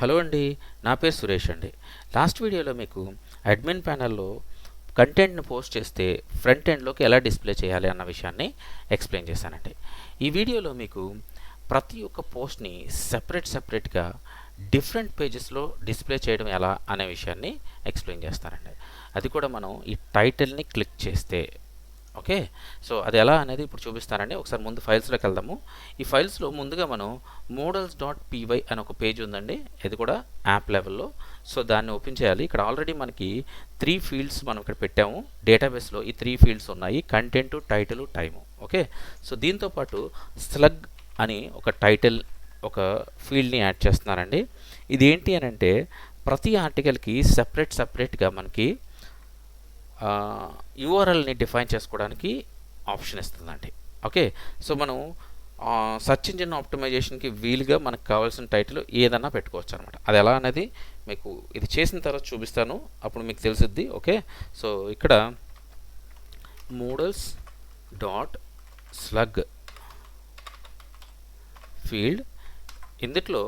Hello అండి, నా పేరు సురేష్ అండి. లాస్ట్ వీడియోలో మీకు అడ్మిన్ ప్యానెల్లో కంటెంట్ని పోస్ట్ చేస్తే ఫ్రంట్ ఎండ్లోకి ఎలా డిస్ప్లే చేయాలి అన్న విషయాన్ని ఎక్స్ప్లెయిన్ చేశానండి. ఈ వీడియోలో మీకు ప్రతి ఒక్క పోస్ట్ని సెపరేట్గా డిఫరెంట్ పేజెస్లో డిస్ప్లే చేయడం ఎలా అనే విషయాన్ని ఎక్స్ప్లెయిన్ చేస్తానండి. అది కూడా మనం ఈ టైటిల్ని క్లిక్ చేస్తే ఓకే. సో అది ఎలా అనేది ఇప్పుడు చూపిస్తానండి. ఒకసారి ముందు ఫైల్స్లోకి వెళ్దాము. ఈ ఫైల్స్లో ముందుగా మనం models.py అని ఒక పేజ్ ఉందండి. ఇది కూడా యాప్ లెవెల్లో. సో దాన్ని ఓపెన్ చేయాలి. ఇక్కడ ఆల్రెడీ మనకి 3 ఫీల్డ్స్ మనం ఇక్కడ పెట్టాము. డేటాబేస్లో ఈ 3 ఫీల్డ్స్ ఉన్నాయి: content, title, time. Okay. So దీంతోపాటు స్లగ్ అని ఒక టైటిల్ ఒక ఫీల్డ్ని యాడ్ చేస్తున్నారండి. ఇది ఏంటి అని అంటే ప్రతి ఆర్టికల్కి సెపరేట్గా మనకి యూఆర్ఎల్ని డిఫైన్ చేసుకోవడానికి ఆప్షన్ ఇస్తుందండి. ఓకే. సో మనం సెర్చ్ ఇంజిన్ ఆప్టిమైజేషన్కి వీలుగా మనకు కావాల్సిన టైటిల్ ఏదన్నా పెట్టుకోవచ్చు అనమాట. అది ఎలా అనేది మీకు ఇది చేసిన తర్వాత చూపిస్తాను, అప్పుడు మీకు తెలిసిద్ది. ఓకే. సో ఇక్కడ models.slug ఫీల్డ్ ఇందులో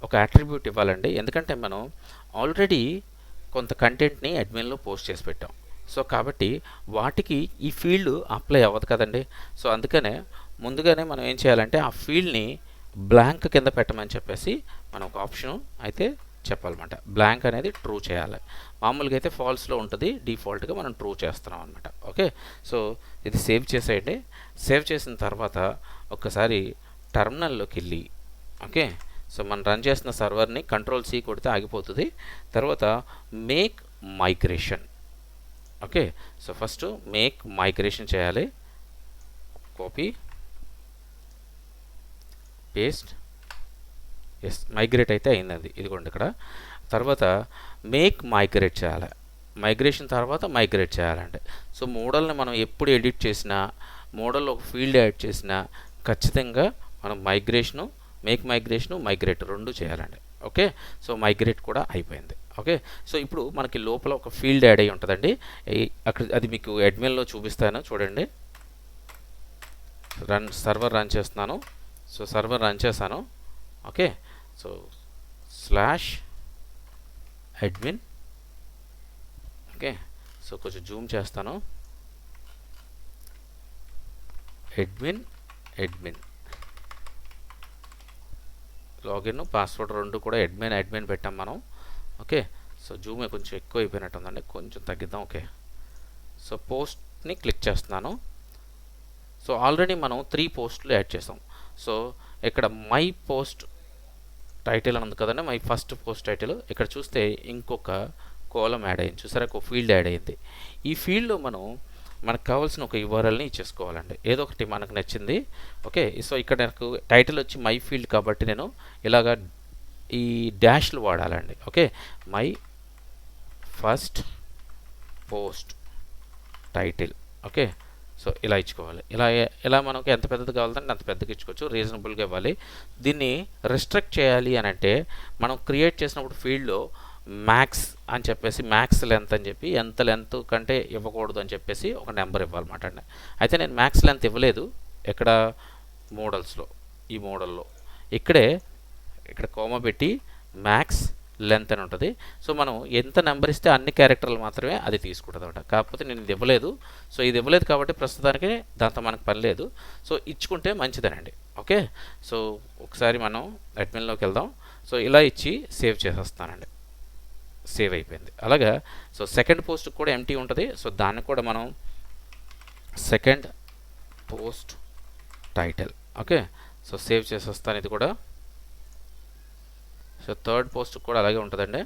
ఒక అట్రిబ్యూట్ ఇవ్వాలండి. ఎందుకంటే మనం ఆల్రెడీ కొంత కంటెంట్ని అడ్మిన్లో పోస్ట్ చేసి పెట్టాం. సో కాబట్టి వాటికి ఈ ఫీల్డ్ అప్లై అవ్వదు కదండి. సో అందుకనే ముందుగానే మనం ఏం చేయాలంటే ఆ ఫీల్డ్ని బ్లాంక్ కింద పెట్టమని చెప్పేసి మనం ఒక ఆప్షన్ అయితే చెప్పాలన్నమాట. బ్లాంక్ అనేది ట్రూ చేయాలి. మామూలుగా అయితే ఫాల్స్లో ఉంటుంది, డిఫాల్ట్గా మనం ట్రూ చేస్తున్నాం అనమాట. ఓకే. సో ఇది సేవ్ చేసేయండి. సేవ్ చేసిన తర్వాత ఒక్కసారి టెర్మినల్లోకి వెళ్ళి ఓకే. సో మనం రన్ చేసిన సర్వర్ని Ctrl+C కొడితే ఆగిపోతుంది. తర్వాత make migration. Okay. So first make migration చేయాలి. Copy paste. ఎస్, మైగ్రేట్ అయితే అయింది. ఇదిగోండి ఇక్కడ. తర్వాత మేక్ మైగ్రేట్ చేయాలి. మైగ్రేషన్ తర్వాత మైగ్రేట్ చేయాలండి. సో మోడల్ని మనం ఎప్పుడు ఎడిట్ చేసినా, మోడల్ ఒక ఫీల్డ్ యాడ్ చేసినా ఖచ్చితంగా మనం మేక్ మైగ్రేషను మైగ్రేట్ రెండు చేయాలండి. ఓకే. సో మైగ్రేట్ కూడా అయిపోయింది. ఓకే. సో ఇప్పుడు మనకి లోపల ఒక ఫీల్డ్ యాడ్ అయ్యి ఉంటుందండి. అక్కడ అది మీకు అడ్మిన్లో చూపిస్తాను చూడండి. సర్వర్ రన్ చేస్తున్నాను. సో సర్వర్ రన్ చేశాను. Okay. So /admin. Okay. So కొంచెం జూమ్ చేస్తాను. admin లాగిన్ పాస్వర్డ్ రెండు కూడా అడ్మిన్ పెట్టాం మనం. ఓకే. సో జూమ్ కొంచెం ఎక్కువ అయిపోయినట్టు ఉందండి, కొంచెం తగ్గిద్దాం. ఓకే. సో పోస్ట్ని క్లిక్ చేస్తున్నాను. సో ఆల్రెడీ మనం 3 పోస్టులు యాడ్ చేసాం. సో ఇక్కడ మై పోస్ట్ టైటిల్ ఉంది కదండి, మై ఫస్ట్ పోస్ట్ టైటిల్. ఇక్కడ చూస్తే ఇంకొక కాలం యాడ్ అయింది, చూసారా, ఒక ఫీల్డ్ యాడ్ అయింది. ఈ ఫీల్డ్లో మనకు కావాల్సిన ఒక యూఆర్ఎల్ని ఇచ్చేసుకోవాలండి, ఏదో ఒకటి మనకు నచ్చింది. ఓకే. సో ఇక్కడ నాకు టైటిల్ వచ్చి మై ఫీల్డ్ కాబట్టి నేను ఇలాగా ఈ డాష్లు వాడాలండి. Okay. My first post title. Okay. So ఇలా ఇచ్చుకోవాలి. ఇలా మనకు ఎంత పెద్దది కావాలంటే అంత పెద్దగా ఇచ్చుకోవచ్చు, రీజనబుల్గా ఇవ్వాలి. దీన్ని రిస్ట్రిక్ట్ చేయాలి అని అంటే మనం క్రియేట్ చేసినప్పుడు ఫీల్డ్లో మ్యాక్స్ అని చెప్పేసి, మ్యాక్స్ లెంత్ అని చెప్పి, ఎంత లెంత్ కంటే ఇవ్వకూడదు అని చెప్పేసి ఒక నెంబర్ ఇవ్వాలన్నమాట అండి. అయితే నేను మ్యాక్స్ లెంత్ ఇవ్వలేదు. ఇక్కడ మోడల్స్లో, ఈ మోడల్లో ఇక్కడ కోమా పెట్టి మ్యాక్స్ లెంత్ అని ఉంటుంది. సో మనం ఎంత నెంబర్ ఇస్తే అన్ని క్యారెక్టర్లు మాత్రమే అది తీసుకుంటుంది అనమాట. కాకపోతే నేను ఇది ఇవ్వలేదు. సో ఇది ఇవ్వలేదు కాబట్టి ప్రస్తుతానికి దాంతో మనకు పని లేదు. సో ఇచ్చుకుంటే మంచిదేనండి. ఓకే. సో ఒకసారి మనం అడ్మిన్లోకి వెళ్దాం. సో ఇలా ఇచ్చి సేవ్ చేసేస్తానండి. సేవ్ అయిపోయింది. అలాగా సో సెకండ్ పోస్ట్ కూడా ఎంటీ ఉంటుంది. సో దాన్ని కూడా మనం second post title. Okay. So save చేసేస్తాను ఇది కూడా. సో థర్డ్ పోస్ట్ కూడా అలాగే ఉంటుందండి.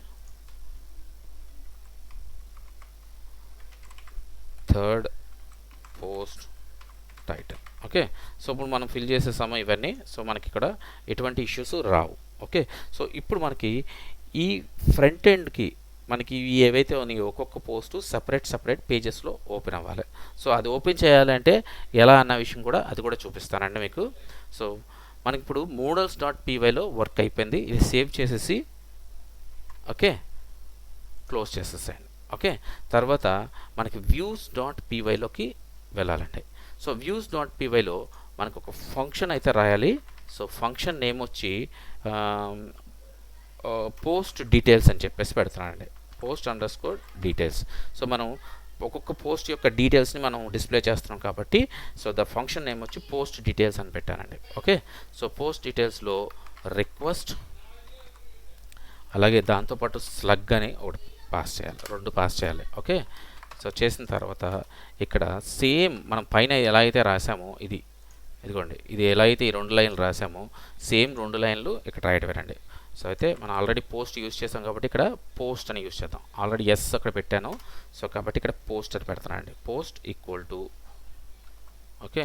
Third post title. Okay. So ఇప్పుడు మనం ఫిల్ చేసేసాము ఇవన్నీ. సో మనకి ఇక్కడ ఎటువంటి ఇష్యూస్ రావు. ఓకే. సో ఇప్పుడు మనకి ఈ ఫ్రంట్ ఎండ్కి మనకి ఏవైతే ఉన్నాయో ఒక్కొక్క పోస్టు సపరేట్ పేజెస్లో ఓపెన్ అవ్వాలి. సో అది ఓపెన్ చేయాలంటే ఎలా అన్న విషయం కూడా అది కూడా చూపిస్తానండి మీకు. సో మనకి ఇప్పుడు models.pyలో వర్క్ అయిపోయింది. ఇది సేవ్ చేసేసి ఓకే క్లోజ్ చేసేసాను. ఓకే. తర్వాత మనకి views.pyలోకి వెళ్ళాలండి. సో views.pyలో మనకు ఒక ఫంక్షన్ అయితే రాయాలి. సో ఫంక్షన్ నేమ్ వచ్చి పోస్ట్ డీటెయిల్స్ అని చెప్పేసి పెడుతున్నానండి, post underscore details. So మనం ఒక్కొక్క పోస్ట్ యొక్క డీటెయిల్స్ని మనం డిస్ప్లే చేస్తున్నాం కాబట్టి సో ద ఫంక్షన్ నేమ్ వచ్చి పోస్ట్ డీటెయిల్స్ అని పెట్టానండి. ఓకే, సో పోస్ట్ డీటెయిల్స్లో రిక్వెస్ట్ అలాగే దాంతోపాటు స్లగ్ అని ఒకటి పాస్ చేయాలి, 2 పాస్ చేయాలి. ఓకే, సో చేసిన తర్వాత ఇక్కడ సేమ్ మనం పైన ఎలా అయితే రాసామో ఇదిగోండి, ఇది ఎలా అయితే ఈ 2 లైన్లు రాసామో సేమ్ 2 లైన్లు ఇక్కడ రాయటమేనండి. సో అయితే మనం ఆల్రెడీ పోస్ట్ యూజ్ చేసాం కాబట్టి ఇక్కడ పోస్ట్ అని యూజ్ చేద్దాం. ఆల్రెడీ ఎస్ అక్కడ పెట్టాను, సో కాబట్టి ఇక్కడ పోస్ట్ అని పెడతానండి. Post equal to okay,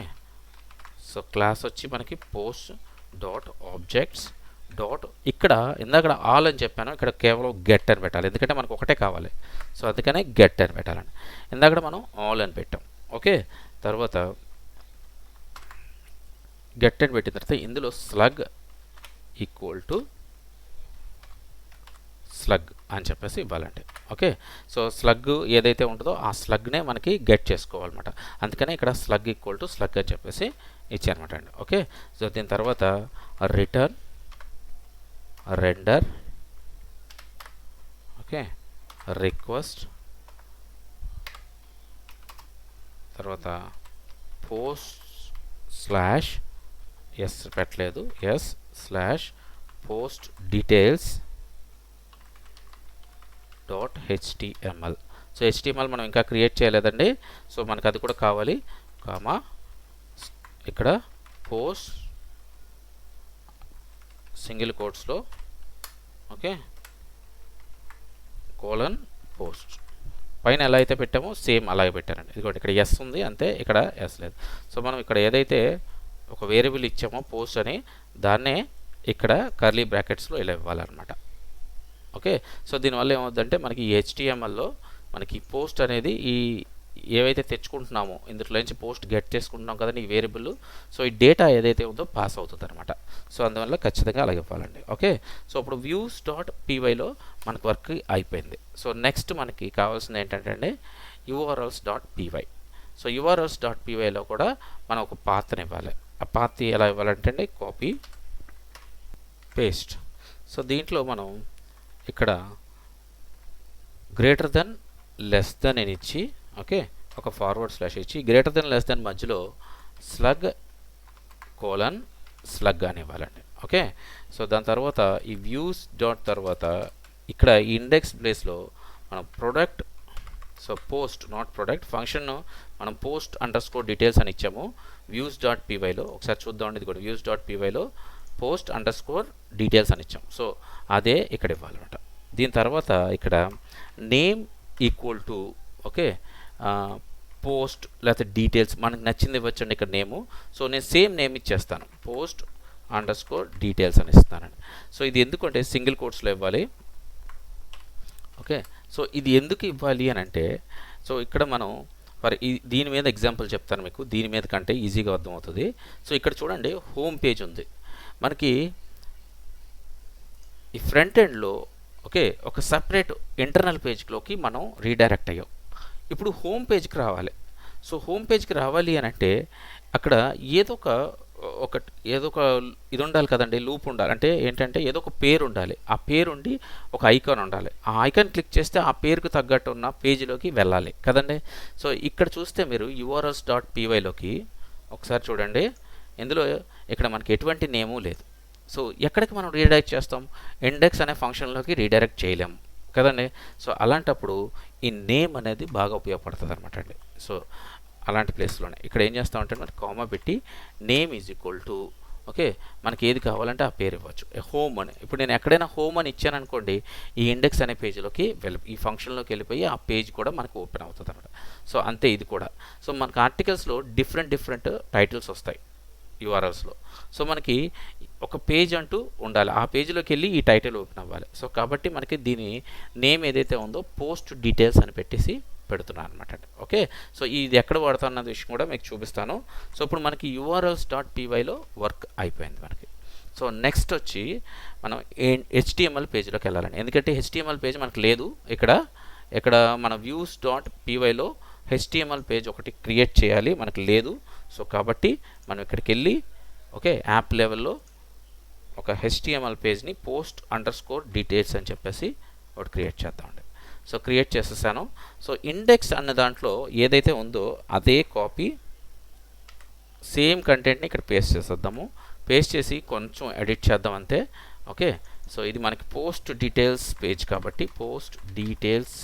so class వచ్చి మనకి పోస్ట్ డాట్ ఆబ్జెక్ట్స్ డాట్ ఇక్కడ ఇందాక ఆల్ అని చెప్పాను, ఇక్కడ కేవలం గెట్ అని పెట్టాలి ఎందుకంటే మనకు ఒకటే కావాలి. సో అందుకనే గెట్ అని పెట్టాలండి. ఇందాక మనం ఆల్ అని పెట్టాం. ఓకే, తర్వాత గెట్ అని పెట్టిన తర్వాత ఇందులో స్లగ్ ఈక్వల్ టు స్లగ్ అని చెప్పేసి ఇవ్వాలండి. ఓకే, సో స్లగ్ ఏదైతే ఉంటుందో ఆ స్లగ్నే మనకి గెట్ చేసుకోవాలన్నమాట. అందుకనే ఇక్కడ స్లగ్ ఈక్వల్ టు స్లగ్ అని చెప్పేసి ఇచ్చారనమాట అండి. ఓకే, సో దీని తర్వాత రిటర్న్ రెండర్ ఓకే రిక్వెస్ట్ తర్వాత పోస్ట్ స్లాష్ ఎస్ పెట్టలేదు s slash post details dot HTML. So HTML మనం ఇంకా క్రియేట్ చేయలేదండి, సో మనకు అది కూడా కావాలి. కామా ఇక్కడ పోస్ట్ సింగిల్ కోట్స్లో ఓకే కోలన్ పోస్ట్ పైన ఎలా అయితే పెట్టామో సేమ్ అలాగే పెట్టానండి. ఇదిగోండి ఇక్కడ ఎస్ ఉంది అంతే, ఇక్కడ ఎస్ లేదు. సో మనం ఇక్కడ ఏదైతే ఒక వేరియబుల్ ఇచ్చామో పోస్ట్ అని దాన్నే ఇక్కడ కర్లీ బ్రాకెట్స్లో ఇలా ఇవ్వాలన్నమాట. ఓకే, సో దీనివల్ల ఏమవుతుందంటే మనకి ఈ హెచ్టిఎంఎల్లో మనకి పోస్ట్ అనేది ఈ ఏవైతే తెచ్చుకుంటున్నామో ఇందులో నుంచి పోస్ట్ గెట్ చేసుకుంటున్నాం కదండి ఈ వేరియబుల్, సో ఈ డేటా ఏదైతే ఉందో పాస్ అవుతుంది అనమాట. సో అందువల్ల ఖచ్చితంగా అలాగే ఇవ్వాలండి. ఓకే, సో ఇప్పుడు వ్యూస్ డాట్ పీవైలో మనకు వర్క్ అయిపోయింది. సో నెక్స్ట్ మనకి కావాల్సింది ఏంటంటే అండి URLs dot PY. So URLs dot పీవైలో కూడా మనం ఒక పాత్ని ఇవ్వాలి. ఆ పాత్ ఎలా ఇవ్వాలంటే అండి కాపీ పేస్ట్. సో దీంట్లో మనం ఇక్కడ గ్రేటర్ దెన్ లెస్ దెన్ అని ఇచ్చి ఓకే ఒక ఫార్వర్డ్ స్లాష్ ఇచ్చి గ్రేటర్ దెన్ లెస్ దెన్ మధ్యలో స్లగ్ కోలన్ స్లగ్ అని ఇవ్వాలండి. ఓకే, సో దాని తర్వాత ఈ వ్యూస్ డాట్ తర్వాత ఇక్కడ ఈ ఇండెక్స్ ప్లేస్లో మనం product so post not product function మనం పోస్ట్ అండర్ స్కోర్ డీటెయిల్స్ అని ఇచ్చాము వ్యూస్ డాట్ పీవైలో. ఒకసారి చూద్దామండి, ఇది కూడా వ్యూస్ డాట్ పీవైలో పోస్ట్ అండర్ స్కోర్ డీటెయిల్స్ అని ఇచ్చాం. సో అదే ఇక్కడ ఇవ్వాలన్నమాట. దీని తర్వాత ఇక్కడ name equal to okay post లేకపోతే డీటెయిల్స్ మనకు నచ్చింది ఇవ్వచ్చండి ఇక్కడ నేము. సో నేను సేమ్ నేమ్ ఇచ్చేస్తాను పోస్ట్ అండర్ స్కోర్ డీటెయిల్స్ అని ఇస్తానండి. సో ఇది ఎందుకంటే సింగిల్ కోట్స్లో ఇవ్వాలి. ఓకే, సో ఇది ఎందుకు ఇవ్వాలి అని అంటే సో ఇక్కడ మనం దీని మీద ఎగ్జాంపుల్ చెప్తాను మీకు, దీని మీద కంటే ఈజీగా అర్థమవుతుంది. సో ఇక్కడ చూడండి హోమ్ పేజ్ ఉంది మనకి ఈ ఫ్రంట్ ఎండ్లో ఓకే ఒక సపరేట్ ఇంటర్నల్ పేజ్లోకి మనం రీడైరెక్ట్ అయ్యాం. ఇప్పుడు హోమ్ పేజ్కి రావాలి. సో హోమ్ పేజ్కి రావాలి అని అంటే అక్కడ ఏదో ఒక ఇది ఉండాలి కదండి, లూప్ ఉండాలి. అంటే ఏంటంటే ఏదో ఒక పేరు ఉండాలి, ఆ పేరు ఉండి ఒక ఐకాన్ ఉండాలి. ఆ ఐకాన్ క్లిక్ చేస్తే ఆ పేరుకు తగ్గట్టు ఉన్న పేజీలోకి వెళ్ళాలి కదండి. సో ఇక్కడ చూస్తే మీరు యూఆర్ఎల్స్ డాట్ పీవైలోకి ఒకసారి చూడండి, ఇందులో ఇక్కడ మనకి ఎటువంటి నేము లేదు. సో ఎక్కడికి మనం రీడైరెక్ట్ చేస్తాం, ఇండెక్స్ అనే ఫంక్షన్లోకి రీడైరెక్ట్ చేయలేము కదండి. సో అలాంటప్పుడు ఈ నేమ్ అనేది బాగా ఉపయోగపడుతుంది అనమాట అండి. సో అలాంటి ప్లేస్లోనే ఇక్కడ ఏం చేస్తామంటే మనకి కామా పెట్టి name is equal to okay మనకి ఏది కావాలంటే ఆ పేరు ఇవ్వచ్చు. హోమ్ అని ఇప్పుడు నేను ఎక్కడైనా హోమ్ అని ఇచ్చాను అనుకోండి, ఈ ఇండెక్స్ అనే పేజీలోకి ఈ ఫంక్షన్లోకి వెళ్ళిపోయి ఆ పేజ్ కూడా మనకు ఓపెన్ అవుతుంది అనమాట. సో అంతే ఇది కూడా. సో మనకు ఆర్టికల్స్లో డిఫరెంట్ టైటిల్స్ వస్తాయి యూఆర్ఎల్స్లో. సో మనకి ఒక పేజ్ అంటూ ఉండాలి, ఆ పేజీలోకి వెళ్ళి ఈ టైటిల్ ఓపెన్ అవ్వాలి. సో కాబట్టి మనకి దీని నేమ్ ఏదైతే ఉందో పోస్ట్ డీటెయిల్స్ అని పెట్టేసి పెడుతున్నాను అనమాట అండి. ఓకే, సో ఇది ఎక్కడ వాడతాను అన్న విషయం కూడా మీకు చూపిస్తాను. సో ఇప్పుడు మనకి యూఆర్ఎల్స్ డాట్ పీవైలో వర్క్ అయిపోయింది మనకి. సో నెక్స్ట్ వచ్చి మనం హెచ్టిఎంఎల్ పేజ్లోకి వెళ్ళాలండి, ఎందుకంటే హెచ్టిఎంఎల్ పేజ్ మనకు లేదు. ఇక్కడ మన వ్యూస్ డాట్ పీవైలో హెచ్టిఎంఎల్ పేజ్ ఒకటి క్రియేట్ చేయాలి, మనకు లేదు. సో కాబట్టి మనం ఇక్కడికి వెళ్ళి ఓకే యాప్ లెవెల్లో ఒక HTML పేజ్ని post_details అని చెప్పేసి ఒకటి క్రియేట్ చేద్దామండి. సో క్రియేట్ చేసేసాను. సో ఇండెక్స్ అన్న దాంట్లో ఏదైతే ఉందో అదే కాపీ సేమ్ కంటెంట్ని ఇక్కడ పేస్ట్ చేసేద్దాము. పేస్ట్ చేసి కొంచెం ఎడిట్ చేద్దాం అంతే. ఓకే, సో ఇది మనకి పోస్ట్ డీటెయిల్స్ పేజ్ కాబట్టి పోస్ట్ డీటెయిల్స్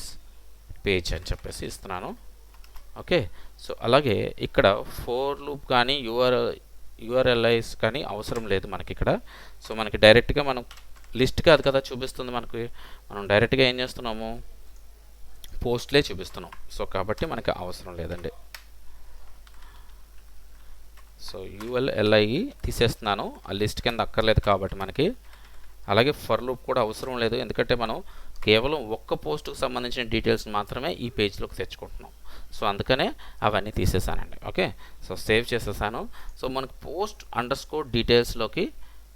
పేజ్ అని చెప్పేసి ఇస్తున్నాను. ఓకే, సో అలాగే ఇక్కడ ఫోర్ లూప్ కానీ యూఆర్ఎల్ఐస్ కానీ అవసరం లేదు మనకి ఇక్కడ. సో మనకి డైరెక్ట్గా మనం లిస్ట్ కాదు కదా చూపిస్తుంది మనకి, మనం డైరెక్ట్గా ఏం చేస్తున్నాము, పోస్ట్లే చూపిస్తున్నాం. సో కాబట్టి మనకి అవసరం లేదండి. సో యూఎల్ఎల్ఐ తీసేస్తున్నాను, ఆ లిస్ట్ కింద అక్కర్లేదు కాబట్టి మనకి. అలాగే ఫర్ లూప్ కూడా అవసరం లేదు, ఎందుకంటే మనం కేవలం ఒక్క పోస్ట్కి సంబంధించిన డీటెయిల్స్ మాత్రమే ఈ పేజ్లోకి తెచ్చుకుంటున్నాం. సో అందుకనే అవన్నీ తీసేసానండి. ఓకే, సో సేవ్ చేసేసాను. సో మనకు post_detailsలోకి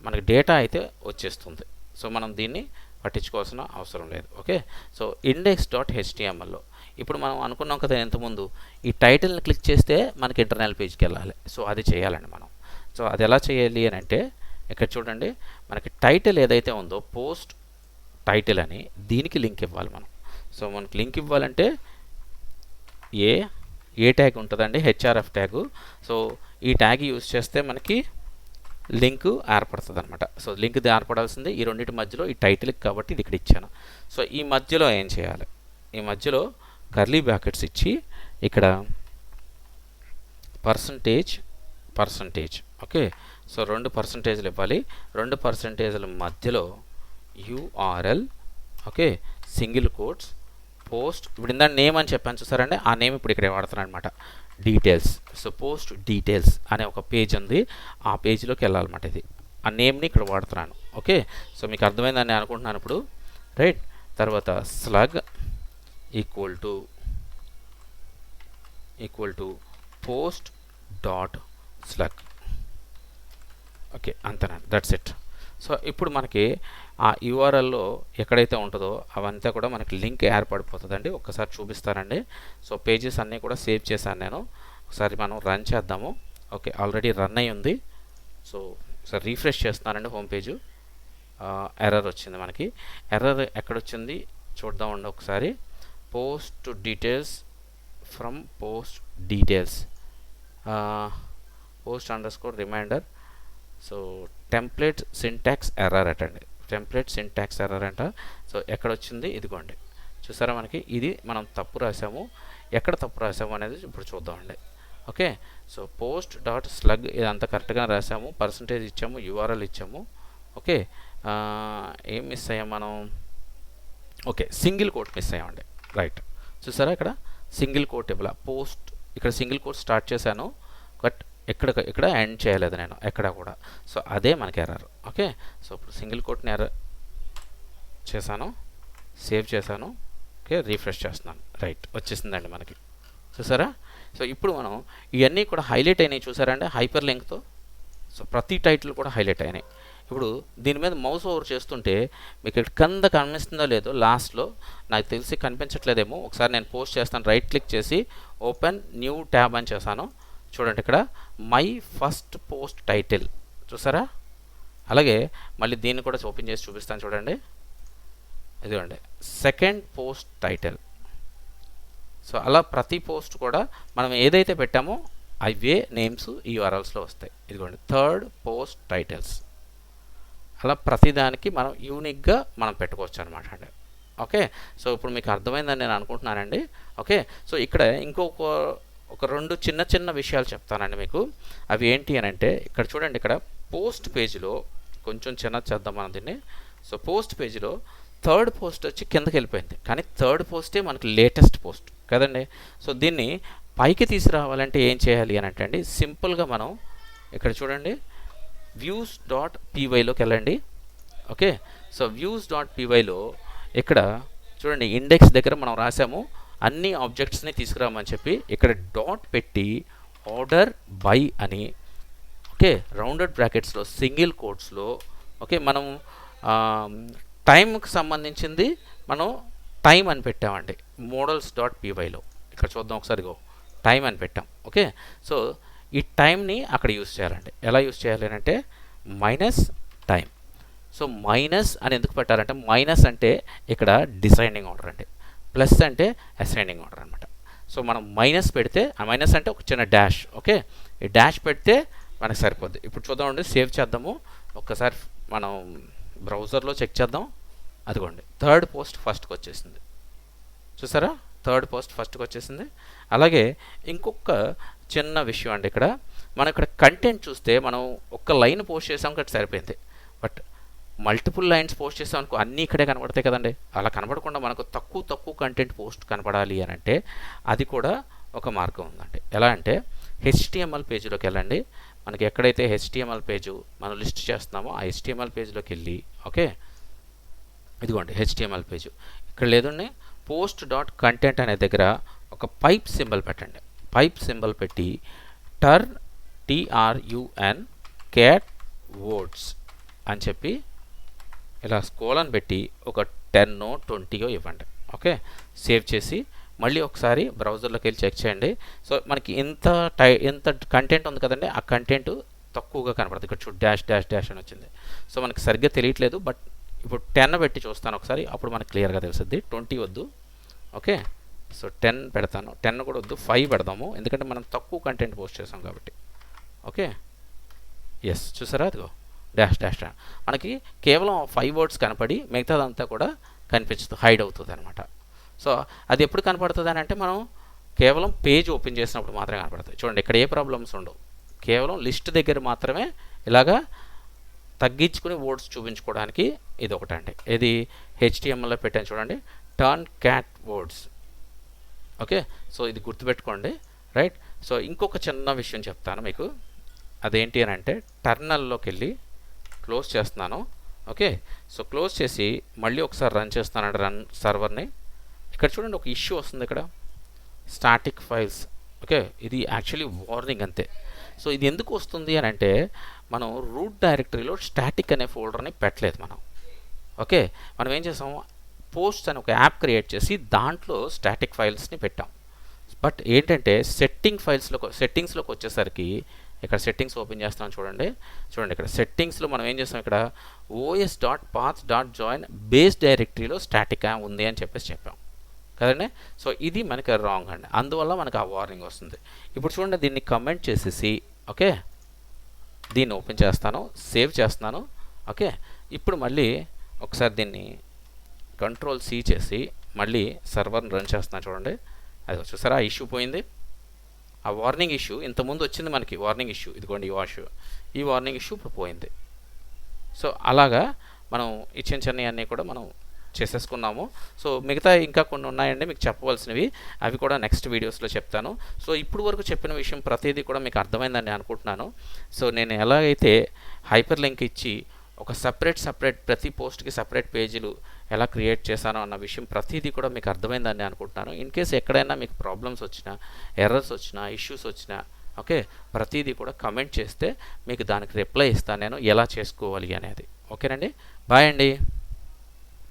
మనకి డేటా అయితే వచ్చేస్తుంది. సో మనం దీన్ని పట్టించుకోవాల్సిన అవసరం లేదు. ఓకే, సో index.htmlలో ఇప్పుడు మనం అనుకున్నాం కదా ఇంతకుముందు, ఈ టైటిల్ని క్లిక్ చేస్తే మనకి ఇంటర్నల్ పేజ్కి వెళ్ళాలి. సో అది చేయాలండి మనం. సో అది ఎలా చేయాలి అని అంటే ఇక్కడ చూడండి, మనకి టైటిల్ ఏదైతే ఉందో పోస్ట్ టైటిల్ అని, దీనికి లింక్ ఇవ్వాలి మనం. సో మనకి లింక్ ఇవ్వాలంటే ఏ ట్యాగ్ ఉంటుందండి, హెచ్ఆర్ఎఫ్ ట్యాగు. సో ఈ ట్యాగ్ యూజ్ చేస్తే మనకి లింక్ ఏర్పడుతుంది అనమాట. సో లింక్ ఏర్పడాల్సిందే ఈ రెండింటి మధ్యలో, ఈ టైటిల్కి కాబట్టి ఇది ఇక్కడ ఇచ్చాను. సో ఈ మధ్యలో ఏం చేయాలి, ఈ మధ్యలో కర్లీ బ్రాకెట్స్ ఇచ్చి ఇక్కడ పర్సంటేజ్. ఓకే, సో 2 పర్సంటేజ్లు ఇవ్వాలి. 2 పర్సంటేజ్ల మధ్యలో URL, okay, single quotes, post, ఇప్పుడు ఇందా నేమ్ అని చెప్పాను చూసారండి, ఆ నేమ్ ఇప్పుడు ఇక్కడ వాడుతున్నాను అనమాట, డీటెయిల్స్. సో పోస్ట్ డీటెయిల్స్ అనే ఒక పేజ్ ఉంది, ఆ పేజ్లోకి వెళ్ళాలన్నమాట. ఇది ఆ నేమ్ని ఇక్కడ వాడుతున్నాను. ఓకే, సో మీకు అర్థమైందని నేను అనుకుంటున్నాను ఇప్పుడు, రైట్. తర్వాత slug equal to post.slug. Okay, అంతేనండి, దట్స్ ఇట్. సో ఇప్పుడు మనకి ఆ యూఆర్ఎల్లో ఎక్కడైతే ఉంటుందో అవంతా కూడా మనకి లింక్ ఏర్పడిపోతుందండి. ఒక్కసారి చూపిస్తానండి. సో పేజెస్ అన్నీ కూడా సేవ్ చేశాను నేను. ఒకసారి మనం రన్ చేద్దాము. ఓకే, ఆల్రెడీ రన్ అయ్యి ఉంది. సో ఒకసారి రీఫ్రెష్ చేస్తున్నానండి హోమ్ పేజు. ఎర్రర్ వచ్చింది మనకి. ఎర్రర్ ఎక్కడొచ్చింది చూద్దామండి ఒకసారి. Post details from post details post_reminder. So template syntax error అటండి, టెంప్లెట్ సింటాక్స్ ఎర్రర్ అంట. సో ఎక్కడ వచ్చింది, ఇదిగోండి చూసారా, మనకి ఇది మనం తప్పు రాసాము. ఎక్కడ తప్పు రాసాము అనేది ఇప్పుడు చూద్దామండి. ఓకే, సో post.slug ఇదంతా కరెక్ట్గా రాసాము, పర్సంటేజ్ ఇచ్చాము, URL ఇచ్చాము. ఓకే, ఏం మిస్ అయ్యాం మనం, ఓకే సింగిల్ కోట్ మిస్ అయ్యామండి. రైట్, చూసారా ఇక్కడ సింగిల్ కోట్ ఇవ్వాల. పోస్ట్ ఇక్కడ సింగిల్ కోట్ స్టార్ట్ చేశాను, బట్ ఇక్కడ ఎండ్ చేయలేదు నేను ఎక్కడ కూడా. సో అదే మనకి ఎర్రర్. ఓకే, సో ఇప్పుడు సింగిల్ కోట్ని ఎర్రర్ చేశాను, సేవ్ చేశాను. ఓకే, రీఫ్రెష్ చేస్తున్నాను. రైట్, వచ్చేసిందండి మనకి, చూసారా. సో ఇప్పుడు మనం ఇవన్నీ కూడా హైలైట్ అయినాయి చూసారండి హైపర్ లింక్తో. సో ప్రతి టైటిల్ కూడా హైలైట్ అయినాయి. ఇప్పుడు దీని మీద మౌస్ ఓవర్ చేస్తుంటే మీకు ఇక్కడ కింద కనిపిస్తుందో లేదో, లాస్ట్లో నాకు తెలిసి కనిపించట్లేదేమో, ఒకసారి నేను పోస్ట్ చేస్తాను. రైట్ క్లిక్ చేసి ఓపెన్ న్యూ ట్యాబ్ అని చేశాను. చూడండి ఇక్కడ మై ఫస్ట్ పోస్ట్ టైటిల్ చూసారా. అలాగే మళ్ళీ దీన్ని కూడా ఓపెన్ చేసి చూపిస్తాను చూడండి, ఇదిగోండి సెకండ్ పోస్ట్ టైటిల్. సో అలా ప్రతి పోస్ట్ కూడా మనం ఏదైతే పెట్టామో అవే నేమ్స్ ఈ URLsలో వస్తాయి. ఇదిగోండి థర్డ్ పోస్ట్ టైటిల్స్. అలా ప్రతిదానికి మనం యూనిక్గా మనం పెట్టుకోవచ్చు అనమాట అండి. ఓకే, సో ఇప్పుడు మీకు అర్థమైందని నేను అనుకుంటున్నానండి. ఓకే, సో ఇక్కడ ఒక 2 చిన్న విషయాలు చెప్తానండి మీకు. అవి ఏంటి అని అంటే ఇక్కడ చూడండి, ఇక్కడ పోస్ట్ పేజీలో కొంచెం చిన్న చేద్దాం మనం దీన్ని. సో పోస్ట్ పేజీలో థర్డ్ పోస్ట్ వచ్చి కిందకి వెళ్ళిపోయింది, కానీ థర్డ్ పోస్టే మనకి లేటెస్ట్ పోస్ట్ కదండి. సో దీన్ని పైకి తీసుకురావాలంటే ఏం చేయాలి అని అంటే అండి, సింపుల్గా మనం ఇక్కడ చూడండి views.pyలోకి వెళ్ళండి. ఓకే, సో views.pyలో ఇక్కడ చూడండి ఇండెక్స్ దగ్గర మనం రాసాము అన్ని ఆబ్జెక్ట్స్ని తీసుకురామని చెప్పి, ఇక్కడ డాట్ పెట్టి ఆర్డర్ బై అని, ఓకే రౌండెడ్ బ్రాకెట్స్లో సింగిల్ కోట్స్లో, ఓకే మనం టైంకి సంబంధించింది మనం టైం అని పెట్టామండి models.pyలో. ఇక్కడ చూద్దాం ఒకసారి, టైం అని పెట్టాం. ఓకే, సో ఈ టైంని అక్కడ యూస్ చేయాలండి. ఎలా యూస్ చేయాలి అంటే -టైం. సో మైనస్ అని ఎందుకు పెట్టారంటే మైనస్ అంటే ఇక్కడ డిసెండింగ్ ఆర్డర్ అండి, ప్లస్ అంటే అసెండింగ్ ఆర్డర్ అనమాట. సో మనం మైనస్ పెడితే ఆ మైనస్ అంటే ఒక చిన్న డాష్, ఓకే, ఈ డాష్ పెడితే మనకు సరిపోద్ది. ఇప్పుడు చూద్దామండి, సేవ్ చేద్దాము, ఒక్కసారి మనం బ్రౌజర్లో చెక్ చేద్దాం. అదిగోండి థర్డ్ పోస్ట్ ఫస్ట్కి వచ్చేసింది, చూసారా, థర్డ్ పోస్ట్ ఫస్ట్కి వచ్చేసింది. అలాగే ఇంకొక చిన్న విషయం అండి, ఇక్కడ మనం ఇక్కడ కంటెంట్ చూస్తే మనం ఒక్క లైన్ పోస్ట్ చేసాం కాబట్టి సరిపోయింది. బట్ మల్టిపుల్ లైన్స్ పోస్ట్ చేసాం అనుకో అన్నీ ఇక్కడే కనబడతాయి కదండి. అలా కనబడకుండా మనకు తక్కువ కంటెంట్ పోస్ట్ కనపడాలి అని అంటే అది కూడా ఒక మార్గం ఉందండి. ఎలా అంటే హెచ్టిఎంఎల్ పేజీలోకి వెళ్ళండి. మనకి ఎక్కడైతే హెచ్టిఎంఎల్ పేజు మనం లిస్ట్ చేస్తున్నామో ఆ హెచ్టిఎంఎల్ పేజ్లోకి వెళ్ళి, ఓకే, ఇదిగోండి హెచ్టిఎంఎల్ పేజు ఇక్కడ లేదండి, పోస్ట్ డాట్ కంటెంట్ అనే దగ్గర ఒక పైప్ సింబల్ పెట్టండి. పైప్ సింబల్ పెట్టి TRUN క్యాట్ వర్డ్స్ అని చెప్పి ఇలా స్కోలన్ పెట్టి ఒక 10 20 ఇవ్వండి. ఓకే, సేవ్ చేసి మళ్ళీ ఒకసారి బ్రౌజర్లోకి వెళ్ళి చెక్ చేయండి. సో మనకి ఎంత కంటెంట్ ఉంది కదండి, ఆ కంటెంట్ తక్కువగా కనపడుతుంది. ఇక్కడ చూడు డాష్ డాష్ డాష్ అని వచ్చింది. సో మనకి సరిగ్గా తెలియట్లేదు, బట్ ఇప్పుడు 10 పెట్టి చూస్తాను ఒకసారి, అప్పుడు మనకు క్లియర్గా తెలుస్తుంది. 20 వద్దు, ఓకే, సో 10 పెడతాను. 10 కూడా వద్దు, 5 పెడదాము, ఎందుకంటే మనం తక్కువ కంటెంట్ పోస్ట్ చేసాం కాబట్టి. ఓకే, ఎస్, చూసారా, అదిగో డాష్ డాష్ డాష్ మనకి కేవలం 5 వర్డ్స్ కనపడి మిగతాదంతా కూడా కనిపించదు, హైడ్ అవుతుంది అనమాట. సో అది ఎప్పుడు కనపడుతుంది అని అంటే మనం కేవలం పేజ్ ఓపెన్ చేసినప్పుడు మాత్రమే కనపడుతుంది. చూడండి ఇక్కడ ఏ ప్రాబ్లమ్స్ ఉండవు, కేవలం లిస్ట్ దగ్గర మాత్రమే ఇలాగా తగ్గించుకుని వర్డ్స్ చూపించుకోవడానికి ఇది ఒకటండి. ఇది హెచ్టిఎంఎల్లో పెట్టాను చూడండి, turn cat words. Okay, so ఇది గుర్తుపెట్టుకోండి, రైట్. సో ఇంకొక చిన్న విషయం చెప్తాను మీకు, అదేంటి అని అంటే టర్మినల్లోకి వెళ్ళి క్లోజ్ చేస్తున్నాను. ఓకే, సో క్లోజ్ చేసి మళ్ళీ ఒకసారి రన్ చేస్తానంటే రన్ సర్వర్ని. ఇక్కడ చూడండి ఒక ఇష్యూ వస్తుంది ఇక్కడ, స్టాటిక్ ఫైల్స్. ఓకే, ఇది యాక్చువల్లీ వార్నింగ్ అంతే. సో ఇది ఎందుకు వస్తుంది అని అంటే మనం రూట్ డైరెక్టరీలో స్టాటిక్ అనే ఫోల్డర్ని పెట్టలేదు మనం. ఓకే, మనం ఏం చేసాం, పోస్ట్ అని ఒక యాప్ క్రియేట్ చేసి దాంట్లో స్టాటిక్ ఫైల్స్ని పెట్టాం. బట్ ఏంటంటే సెట్టింగ్స్లోకి వచ్చేసరికి ఇక్కడ సెట్టింగ్స్ ఓపెన్ చేస్తాం చూడండి ఇక్కడ సెట్టింగ్స్లో మనం ఏం చేస్తాం, ఇక్కడ os.path.join బేస్ డైరెక్టరీలో స్టాటిక్ ఉంది అని చెప్పాం కదండి. సో ఇది మనకి రాంగ్ అండి, అందువల్ల మనకు ఆ వార్నింగ్ వస్తుంది. ఇప్పుడు చూడండి దీన్ని కమెంట్ చేసేసి, ఓకే, దీన్ని ఓపెన్ చేస్తాను, సేవ్ చేస్తున్నాను. ఓకే, ఇప్పుడు మళ్ళీ ఒకసారి దీన్ని Ctrl+C చేసి మళ్ళీ సర్వర్ని రన్ చేస్తున్నాను చూడండి. అది చూసారా, ఆ ఇష్యూ పోయింది. ఆ వార్నింగ్ ఇష్యూ ఇంతకుముందు వచ్చింది మనకి, వార్నింగ్ ఇష్యూ ఇదిగోండి, ఈ వార్నింగ్ ఇష్యూ ఇప్పుడు పోయింది. సో అలాగా మనం ఈ చిన్న అన్నీ కూడా మనం చేసేసుకున్నాము. సో మిగతా ఇంకా కొన్ని ఉన్నాయండి మీకు చెప్పవలసినవి, అవి కూడా నెక్స్ట్ వీడియోస్లో చెప్తాను. సో ఇప్పుడు వరకు చెప్పిన విషయం ప్రతిదీ కూడా మీకు అర్థమైందని అనుకుంటున్నాను. సో నేను ఎలాగైతే హైపర్ లింక్ ఇచ్చి ఒక సపరేట్ ప్రతి పోస్ట్కి సపరేట్ పేజీలు ఎలా క్రియేట్ చేశానో అన్న విషయం ప్రతిదీ కూడా మీకు అర్థమైందని అనుకుంటున్నాను. ఇన్ కేస్ ఎక్కడైనా మీకు ప్రాబ్లమ్స్ వచ్చినా, ఎర్రర్స్ వచ్చినా, ఇష్యూస్ వచ్చినా, ఓకే, ప్రతిదీ కూడా కమెంట్ చేస్తే మీకు దానికి రిప్లై ఇస్తాను నేను, ఎలా చేసుకోవాలి అనేది. ఓకేనండి, బాయ్ అండి.